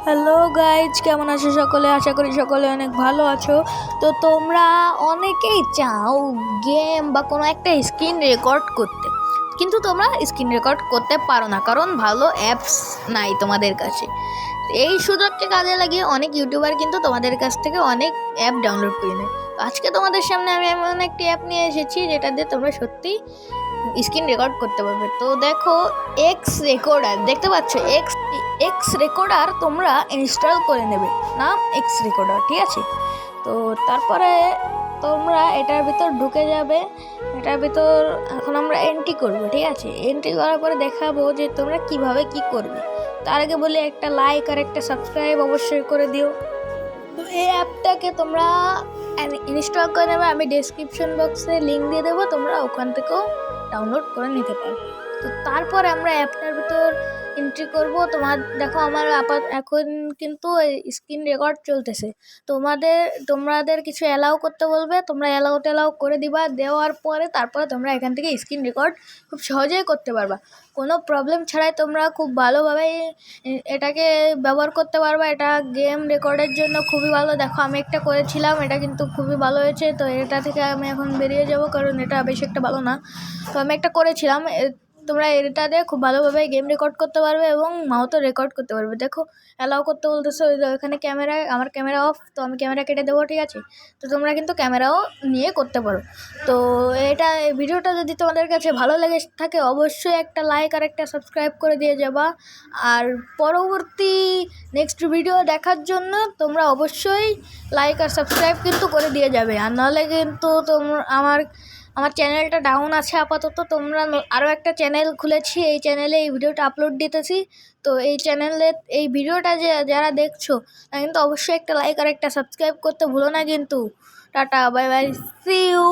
Hello guys, কেমন আছো সকলে? আশা করি সকলে অনেক ভালো আছো। তো তোমরা অনেকেই চাও গেম বা কোনো একটা স্ক্রিন রেকর্ড করতে, কিন্তু তোমরা স্ক্রিন রেকর্ড করতে পারো না, কারণ ভালো অ্যাপস নাই তোমাদের কাছে। এই সুযোগকে কাজে লাগিয়ে অনেক ইউটিউবার কিন্তু তোমাদের কাছ থেকে অনেক অ্যাপ ডাউনলোড করে নেয়। আজকে তোমাদের সামনে আমি এমন একটি অ্যাপ নিয়ে এসেছি যেটা দিয়ে তোমরা সত্যি স্ক্রিন রেকর্ড করতে পারবে। তো দেখো, এক্স রেকর্ডার দেখতে পাচ্ছ, এক্স রেকর্ডার তোমরা ইনস্টল করে নেবে, নাম এক্স রেকর্ডার, ঠিক আছে? তো তারপরে তোমরা এটার ভিতর ঢুকে যাবে। এটার ভিতর এখন আমরা এন্ট্রি করব, ঠিক আছে? এন্ট্রি করার পরে দেখাবো যে তোমরা কিভাবে কি করবে। তার আগে বলি, একটা লাইক আর একটা সাবস্ক্রাইব অবশ্যই করে দিও। তো এই অ্যাপটাকে তোমরা ইনস্টল করে নেবে, আমি ডেসক্রিপশন বক্সে লিঙ্ক দিয়ে দেবো, তোমরা ওখান থেকেও ডাউনলোড করে নিতে পারো। তো তারপরে আমরা অ্যাপটার ভিতর এন্ট্রি করব। দেখো, আমার এখন কিন্তু স্ক্রিন রেকর্ড চলতেছে। তোমাদের কিছু অ্যালাউ করতে বলবে, তোমরা অ্যালাউ করে দিবা। দেওয়ার পরে তারপরে তোমরা এখান থেকে স্ক্রিন রেকর্ড খুব সহজেই করতে পারবা, কোনো প্রবলেম ছাড়াই তোমরা খুব ভালোভাবে এটাকে ব্যবহার করতে পারবা। এটা গেম রেকর্ডের জন্য খুবই ভালো। দেখো, আমি একটা করেছিলাম, এটা কিন্তু খুবই ভালো হয়েছে। তো এটা থেকে আমি এখন বেরিয়ে যাব, কারণ এটা বেশি একটা ভালো না। তো আমি একটা করেছিলাম, তোমরা এটা দিয়ে খুব ভালোভাবে গেম রেকর্ড করতে পারবে এবং মাউথও রেকর্ড করতে পারবে। দেখো, অ্যালাউ করতে বলতেছে, এখানে আমার ক্যামেরা অফ, তো আমি ক্যামেরা কেটে দেবো, ঠিক আছে? তো তোমরা কিন্তু ক্যামেরাও নিয়ে করতে পারো। তো এই ভিডিওটা যদি তোমাদের কাছে ভালো লেগে থাকে, অবশ্যই একটা লাইক আর একটা সাবস্ক্রাইব করে দিয়ে যাবা। আর পরবর্তী নেক্সট ভিডিও দেখার জন্য তোমরা অবশ্যই লাইক আর সাবস্ক্রাইব কিন্তু করে দিয়ে যাবে। আর নাহলে কিন্তু আমার চ্যানেলটা ডাউন আছে আপাতত। তোমরা আরও একটা চ্যানেল খুলেছি, এই চ্যানেলে এই ভিডিওটা আপলোড দিতেছি। তো এই চ্যানেলে এই ভিডিওটা যারা দেখছো, তারা কিন্তু অবশ্যই একটা লাইক আর একটা সাবস্ক্রাইব করতে ভুলো না কিন্তু। Tata, bye bye, see you.